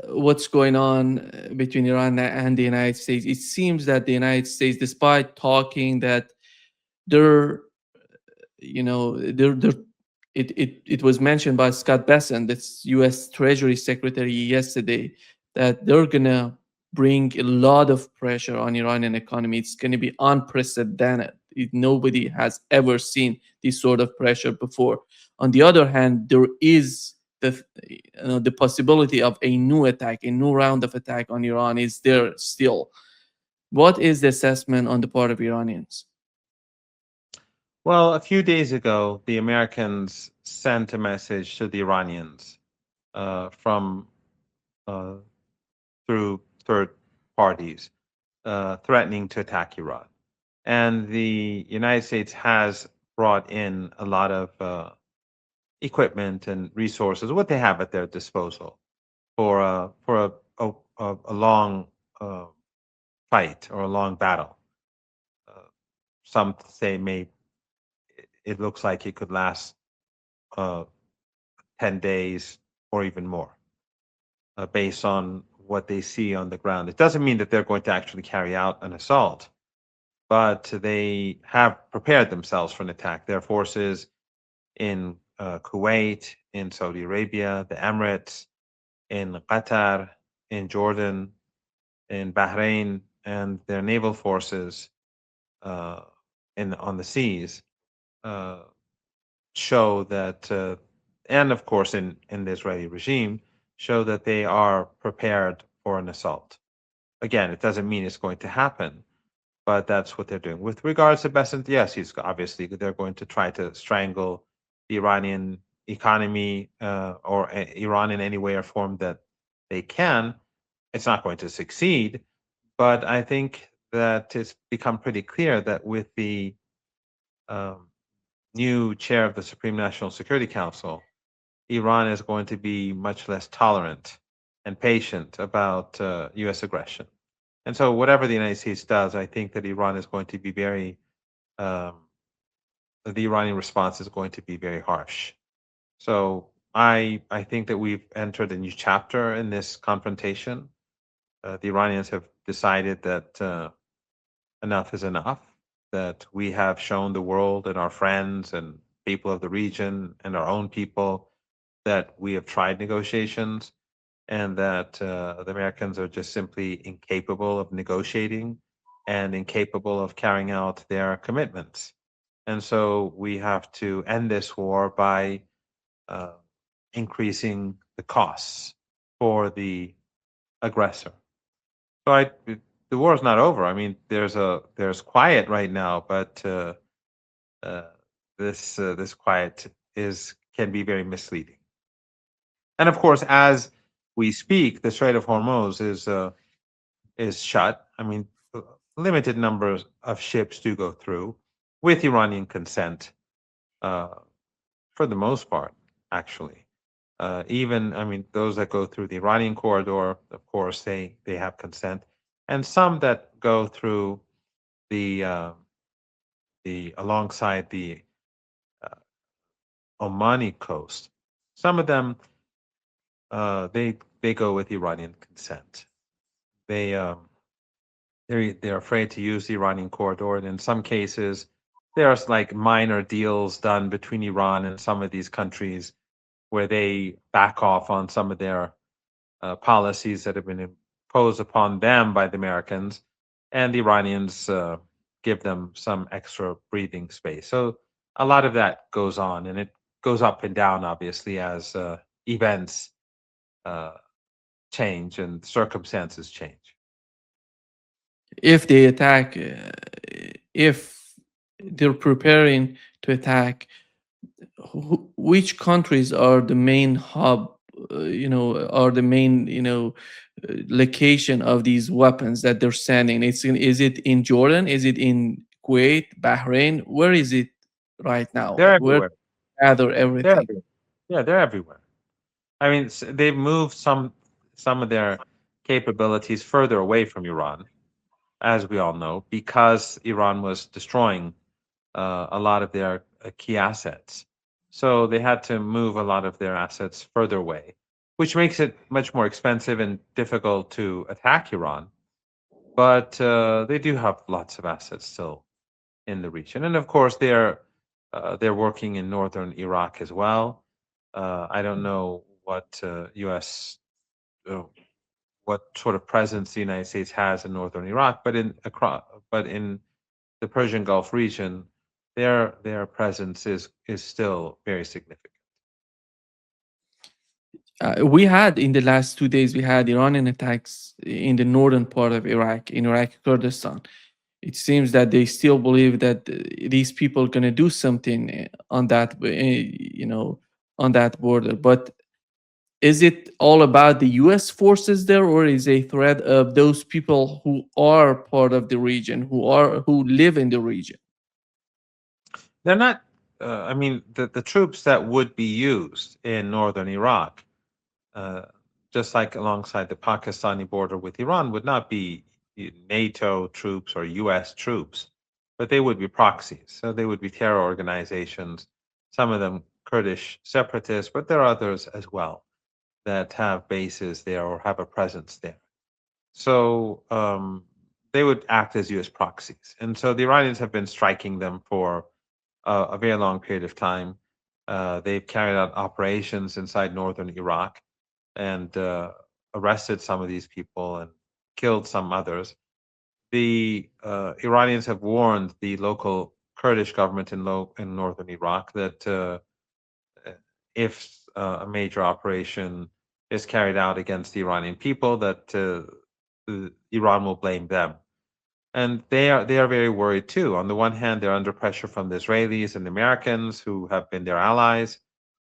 what's going on between Iran and the United States. It seems that the United States, despite talking that they're, they're it was mentioned by Scott Bessent, that's U.S. Treasury Secretary, yesterday, that they're gonna bring a lot of pressure on Iranian economy. It's gonna be unprecedented. Nobody has ever seen this sort of pressure before. On the other hand, there is the possibility of a new attack, a new round of attack on Iran is there still. What is the assessment on the part of Iranians? Well, a few days ago, the Americans sent a message to the Iranians from uh, through third parties threatening to attack Iran. And the United States has brought in a lot of equipment and resources, what they have at their disposal for a long uh, fight or a long battle. Uh, some say it looks like it could last uh, 10 days or even more, based on what they see on the ground. It doesn't mean that they're going to actually carry out an assault, but they have prepared themselves for an attack. Their forces in Kuwait, in Saudi Arabia, the Emirates, in Qatar, in Jordan, in Bahrain, and their naval forces uh, on the seas uh, show that, and of course in the Israeli regime, show that they are prepared for an assault. Again, it doesn't mean it's going to happen, but that's what they're doing. With regards to Besant, yes, he's obviously they're going to try to strangle the Iranian economy or Iran in any way or form that they can. It's not going to succeed, but I think that it's become pretty clear that with the um, new chair of the Supreme National Security Council, Iran is going to be much less tolerant and patient about U.S. aggression. And so, whatever the United States does, I think that Iran is going to be very, um, the Iranian response is going to be very harsh. So, I think that we've entered a new chapter in this confrontation. The Iranians have decided that enough is enough, that we have shown the world and our friends and people of the region and our own people that we have tried negotiations and that the Americans are just simply incapable of negotiating and incapable of carrying out their commitments. And so we have to end this war by uh, increasing the costs for the aggressor. So the war is not over. I mean, there's quiet right now, but uh, this quiet is can be very misleading. And of course, as we speak, the Strait of Hormuz is shut. I mean, limited numbers of ships do go through with Iranian consent, uh, for the most part, actually. Even, I mean, those that go through the Iranian corridor, of course, they have consent, and some that go through the alongside the uh, Omani coast. Some of them they go with Iranian consent. They they're afraid to use the Iranian corridor, and in some cases, there's like minor deals done between Iran and some of these countries where they back off on some of their policies that have been imposed upon them by the Americans, and the Iranians give them some extra breathing space. So a lot of that goes on, and it goes up and down, obviously, as events uh, change and circumstances change. If they attack, if they're preparing to attack, which countries are the main hub, are the main, location of these weapons that they're sending? Is it in Jordan? Is it in Kuwait, Bahrain? Where is it right now? They're Where everywhere. gather They're everything? everywhere. Yeah, they're everywhere. I mean, they've moved some of their capabilities further away from Iran, as we all know, because Iran was destroying a lot of their key assets. So they had to move a lot of their assets further away. which makes it much more expensive and difficult to attack Iran. But they do have lots of assets still in the region, and of course they're working in northern Iraq as well. I don't know what U.S. Uh, what sort of presence the United States has in northern Iraq, but in the Persian Gulf region, their presence is still very significant. We had in the last 2 days, we had Iranian attacks in the northern part of Iraq, in Iraqi Kurdistan. It seems that they still believe that these people are going to do something on that, on that border. But is it all about the U.S. forces there, or is a threat of those people who are part of the region, who live in the region? They're not. I mean, the troops that would be used in northern Iraq, uh, just like alongside the Pakistani border with Iran, would not be NATO troops or U.S. troops, but they would be proxies. So they would be terror organizations. Some of them Kurdish separatists, but there are others as well that have bases there or have a presence there. So they would act as U.S. proxies, and so the Iranians have been striking them for a very long period of time. They've carried out operations inside northern Iraq and arrested some of these people and killed some others. The Iranians have warned the local Kurdish government in northern Iraq that if a major operation is carried out against the Iranian people, that Iran will blame them. And they are very worried too. On the one hand, they're under pressure from the Israelis and the Americans who have been their allies.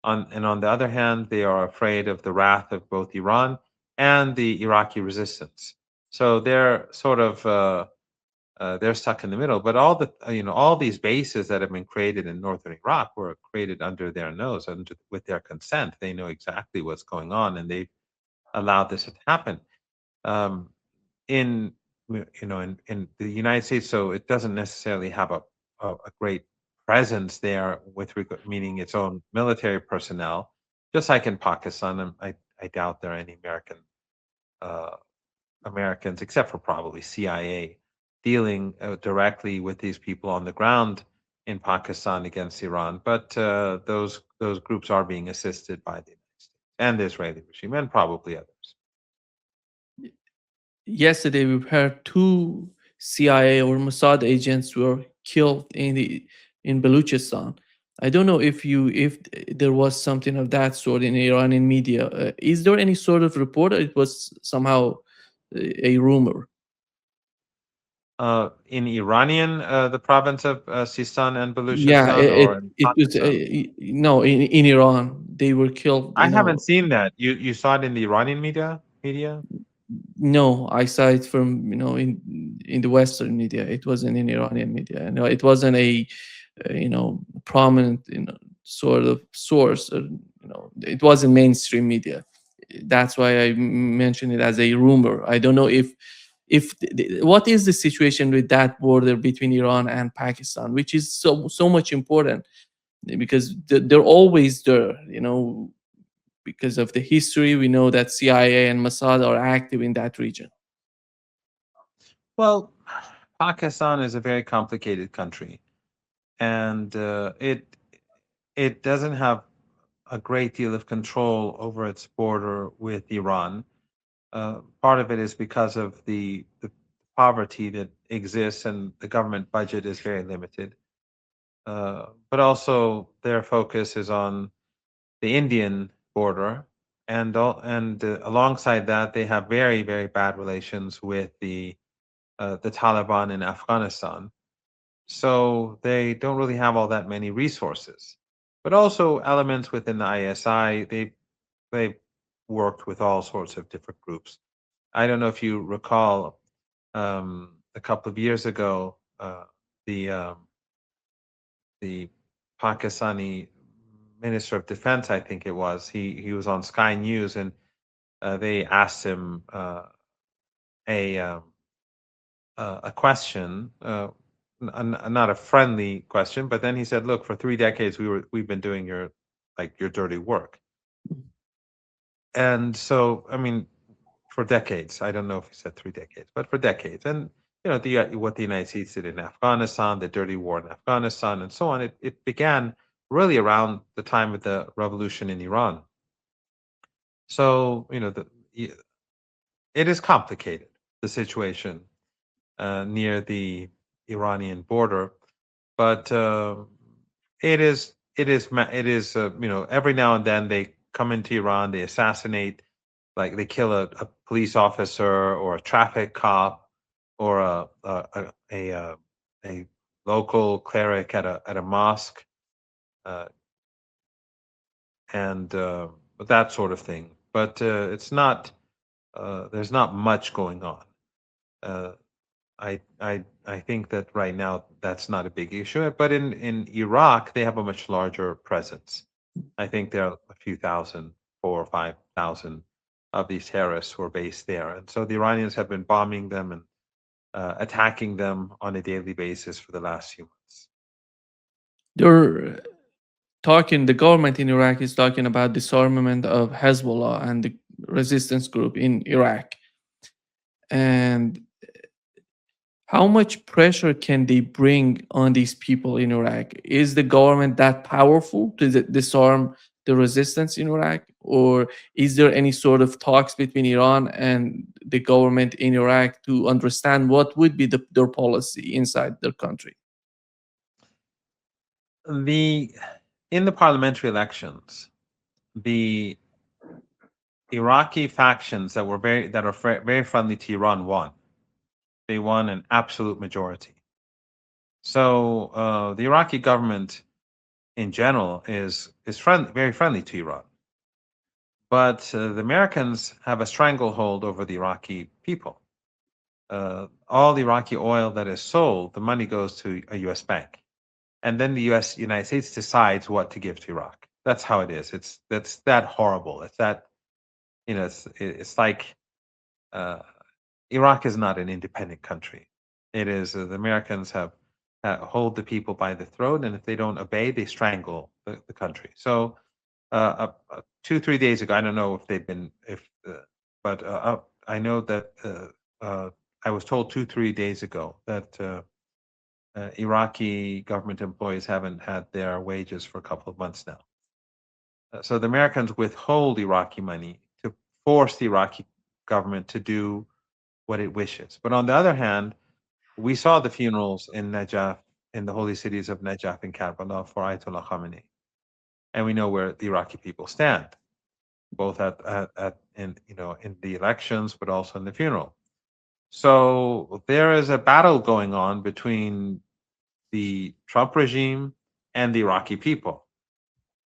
And on the other hand, they are afraid of the wrath of both Iran and the Iraqi resistance. So they're stuck in the middle. But all these bases that have been created in northern Iraq were created under their nose and with their consent. They know exactly what's going on, and they allowed this to happen. Um, in in the United States, so it doesn't necessarily have a great presence there with regard, meaning its own military personnel. Just like in Pakistan, and I doubt there are any uh, Americans, except for probably CIA, dealing directly with these people on the ground in Pakistan against Iran. But those groups are being assisted by the United States and the Israeli regime, and probably others. Yesterday, we heard two CIA or Mossad agents were killed in Baluchistan. I don't know if there was something of that sort in Iranian media. Is there any sort of report, or it was somehow a rumor? In Iranian, the province of Sistan and Yeah, Baluchistan, or in it was Pakistan? no, in Iran they were killed. I haven't seen that. You saw it in the Iranian media? Media? No, I saw it from in the Western media. It wasn't in Iranian media. No, it wasn't a prominent sort of source. It wasn't mainstream media. That's why I mentioned it as a rumor. I don't know if what is the situation with that border between Iran and Pakistan, which is so much important because they're always there. Because of the history, we know that CIA and Mossad are active in that region. Well, Pakistan is a very complicated country, and it doesn't have a great deal of control over its border with Iran. Part of it is because of the poverty that exists, and the government budget is very limited. But also, their focus is on the Indian border, and alongside that, they have very very bad relations with the Taliban in Afghanistan. So they don't really have all that many resources, but also elements within the ISI. They've worked with all sorts of different groups. I don't know if you recall, a couple of years ago, the the Pakistani Minister of Defense, I think it was, he was on Sky News, and they asked him a a question, not a friendly question, but then he said, "Look, for 3 decades we've been doing your dirty work." And so, I mean, for decades, I don't know if he said 3 decades, but for decades, and what the United States did in Afghanistan, the dirty war in Afghanistan, and so on. It began really around the time of the revolution in Iran. So it is complicated, the situation near the Iranian border, but every now and then they come into Iran, they assassinate, like they kill a police officer or a traffic cop or a local cleric at a mosque, uh, and that sort of thing. But it's not there's not much going on. Uh, I think that right now that's not a big issue. But in Iraq, they have a much larger presence. I think there are a few thousand, 4 or 5 thousand of these terrorists who are based there, and so the Iranians have been bombing them and attacking them on a daily basis for the last few months. They're talking. The government in Iraq is talking about disarmament of Hezbollah and the resistance group in Iraq, and how much pressure can they bring on these people in Iraq? Is the government that powerful to disarm the resistance in Iraq? Or is there any sort of talks between Iran and the government in Iraq to understand what would be their policy inside their country? The In the parliamentary elections, the Iraqi factions that are very friendly to Iran won. They won an absolute majority. So the Iraqi government in general is very friendly to Iran. But the Americans have a stranglehold over the Iraqi people. All the Iraqi oil that is sold, the money goes to a U.S. bank, and then the United States decides what to give to Iraq. That's how it is. That's that horrible. It's that it's like uh, Iraq is not an independent country. It is the Americans have hold the people by the throat, and if they don't obey, they strangle the country. So 2 3 days ago, I don't know if they've been if, but I know that I was told 2 3 days ago that Iraqi government employees haven't had their wages for a couple of months now. So the Americans withhold Iraqi money to force the Iraqi government to do what it wishes. But on the other hand, we saw the funerals in Najaf, in the holy cities of Najaf and Karbala for Ayatollah Khamenei, and we know where the Iraqi people stand, both in the elections, but also in the funeral. So there is a battle going on between the Trump regime and the Iraqi people.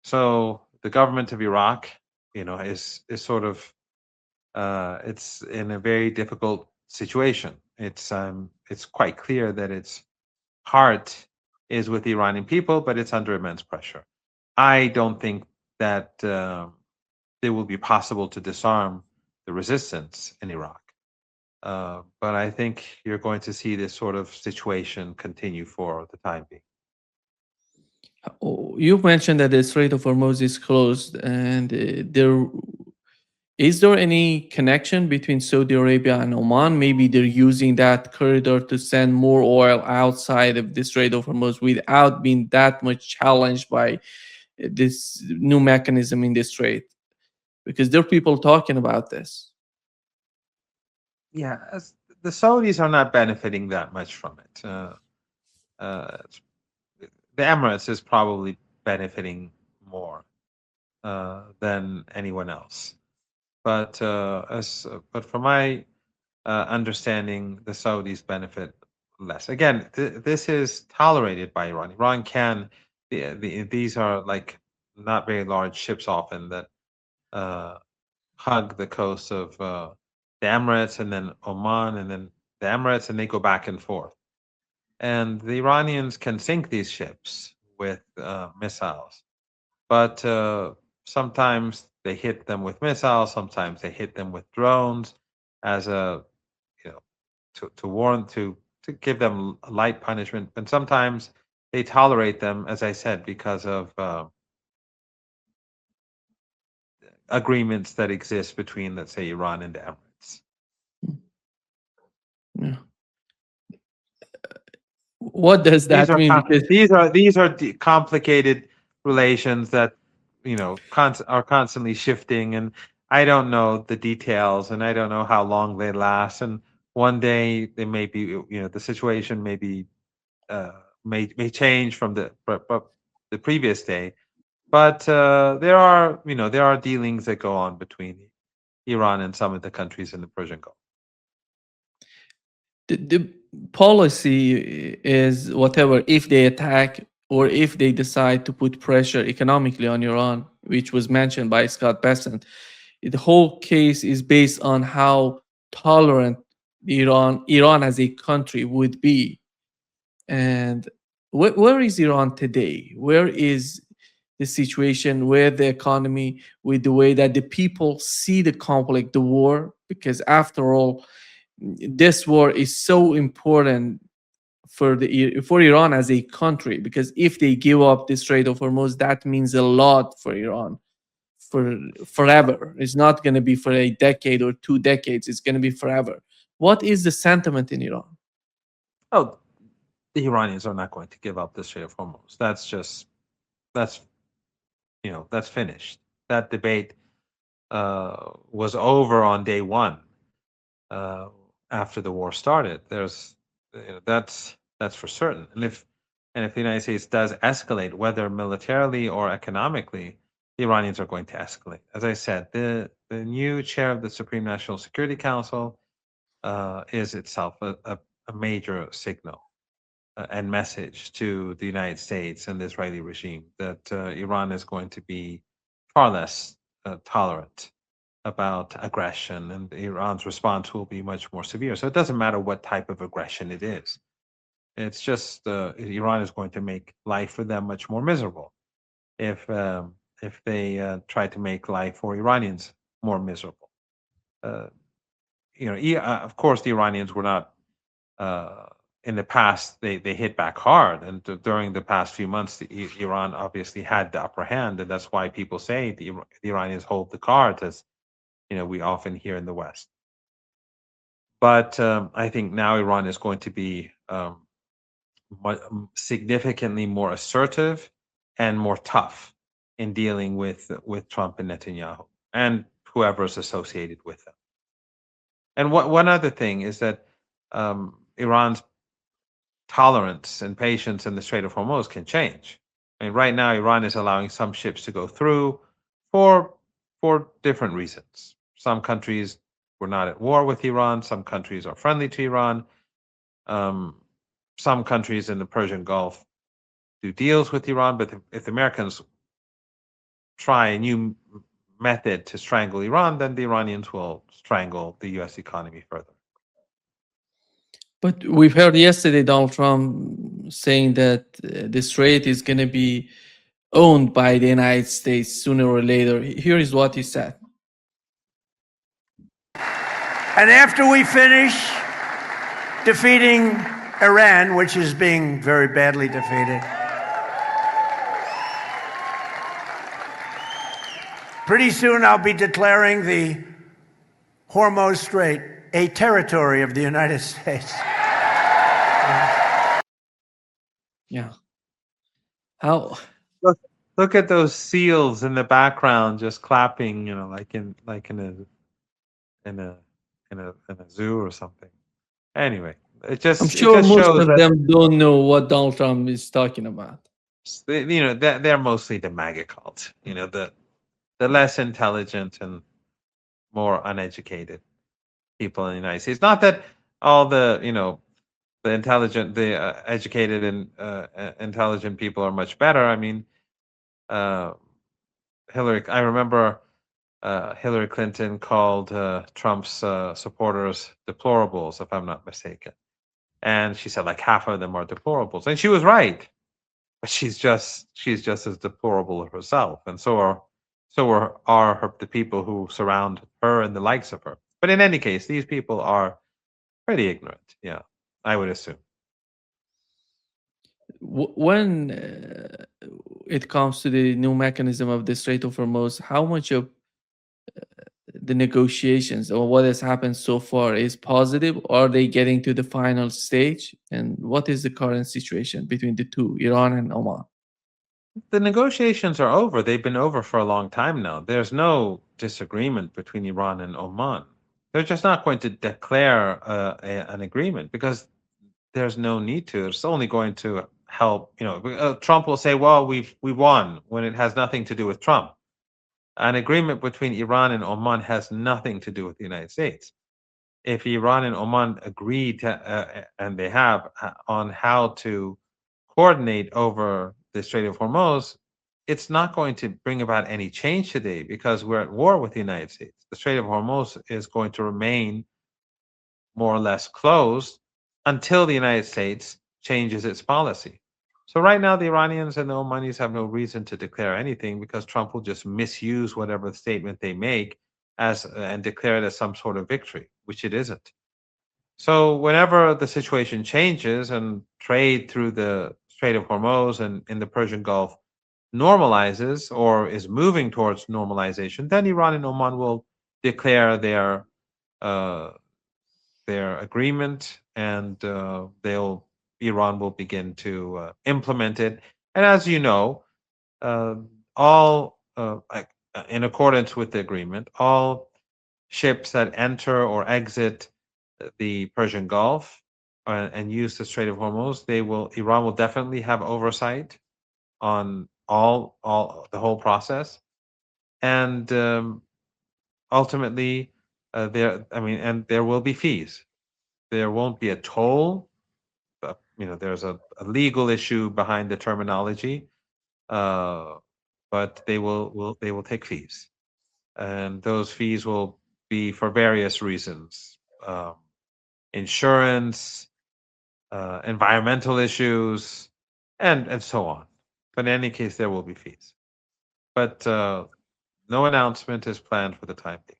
So the government of Iraq, is sort of it's in a very difficult situation. It's quite clear that its heart is with the Iranian people, but it's under immense pressure. I don't think that it will be possible to disarm the resistance in Iraq. But I think you're going to see this sort of situation continue for the time being. Oh, you mentioned that the Strait of Hormuz is closed, and is there any connection between Saudi Arabia and Oman? Maybe they're using that corridor to send more oil outside of the Strait of Hormuz without being that much challenged by this new mechanism in the strait. Because there are people talking about this. Yeah, the Saudis are not benefiting that much from it. Uh, the Emirates is probably benefiting more than anyone else. But from my understanding, the Saudis benefit less. Again, this is tolerated by Iran. Iran can these are like not very large ships often that uh, hug the coast of the Emirates and then Oman and then the Emirates, and they go back and forth. And the Iranians can sink these ships with missiles, but sometimes they hit them with missiles, sometimes they hit them with drones as a you know to warn to give them light punishment, and sometimes they tolerate them, as I said, because of agreements that exist between, let's say, Iran and the Emirates. Yeah. What does These that are mean? Because complicated relations that are constantly shifting, and I don't know the details, and I don't know how long they last. And one day they may be, the situation may be uh, may change from the previous day. But there are dealings that go on between Iran and some of the countries in the Persian Gulf. the policy is whatever, if they attack or if they decide to put pressure economically on Iran, which was mentioned by Scott Bessent, the whole case is based on how tolerant Iran as a country would be. And where is Iran today? Where is the situation, where the economy, with the way that the people see the conflict, the war? Because after all, this war is so important for Iran as a country, because if they give up the Strait of Hormuz, that means a lot for Iran for forever. It's not going to be for a decade or 2 decades. It's going to be forever. What is the sentiment in Iran? Oh, the Iranians are not going to give up the Strait of Hormuz. That's that's finished. That debate was over on day one uh, after the war started. That's for certain. And if the United States does escalate, whether militarily or economically, the Iranians are going to escalate. As I said, the new chair of the Supreme National Security Council is itself a major signal and message to the United States and the Israeli regime that Iran is going to be far less tolerant about aggression, and Iran's response will be much more severe. So it doesn't matter what type of aggression it is. It's just Iran is going to make life for them much more miserable if they try to make life for Iranians more miserable. Uh, of course, the Iranians were not. In the past, they hit back hard, and during the past few months, Iran obviously had the upper hand, and that's why people say the Iranians hold the cards, as we often hear in the West. But I think now Iran is going to be significantly more assertive and more tough in dealing with Trump and Netanyahu and whoever is associated with them. And one other thing is that Iran's tolerance and patience in the Strait of Hormuz can change. I mean, right now, Iran is allowing some ships to go through for different reasons. Some countries were not at war with Iran. Some countries are friendly to Iran. Some countries in the Persian Gulf do deals with Iran. But if the Americans try a new method to strangle Iran, then the Iranians will strangle the U.S. economy further. But we've heard yesterday Donald Trump saying that the Strait is going to be owned by the United States sooner or later. Here is what he said. And after we finish defeating Iran, which is being very badly defeated, pretty soon I'll be declaring the Hormuz Strait a territory of the United States. Yeah. How? Look at those seals in the background, just clapping. Like in a zoo or something. Anyway, I'm sure just most shows of that them don't know what Donald Trump is talking about. they're mostly the MAGA cult. The less intelligent and more uneducated people in the United States. Not that all the intelligent, the educated and intelligent people are much better. I mean, I remember Hillary Clinton called Trump's supporters deplorables, if I'm not mistaken. And she said like half of them are deplorables, and she was right. But she's just as deplorable herself, and so are the people who surround her and the likes of her. But in any case, these people are pretty ignorant. Yeah, I would assume. When it comes to the new mechanism of the Strait of Hormuz, how much of the negotiations or what has happened so far is positive, or are they getting to the final stage? And what is the current situation between the two, Iran and Oman? The negotiations are over. They've been over for a long time now. There's no disagreement between Iran and Oman. They're just not going to declare an agreement because there's no need to. It's only going to help. Trump will say, "Well, we won," when it has nothing to do with Trump. An agreement between Iran and Oman has nothing to do with the United States. If Iran and Oman agreed to, and they have, on how to coordinate over the Strait of Hormuz, it's not going to bring about any change today because we're at war with the United States. The Strait of Hormuz is going to remain more or less closed until the United States changes its policy. So right now, the Iranians and the Omanis have no reason to declare anything because Trump will just misuse whatever statement they make and declare it as some sort of victory, which it isn't. So whenever the situation changes and trade through the Strait of Hormuz and in the Persian Gulf normalizes or is moving towards normalization, then Iran and Oman will declare uh, their agreement, and Iran will begin to implement it. And as you know, all in accordance with the agreement, all ships that enter or exit the Persian Gulf and use the Strait of Hormuz, Iran will definitely have oversight on all the whole process, and ultimately, there will be fees. There won't be a toll. There's a legal issue behind the terminology, but they will take fees, and those fees will be for various reasons: insurance, environmental issues, and so on. But in any case, there will be fees. But no announcement is planned for the time being.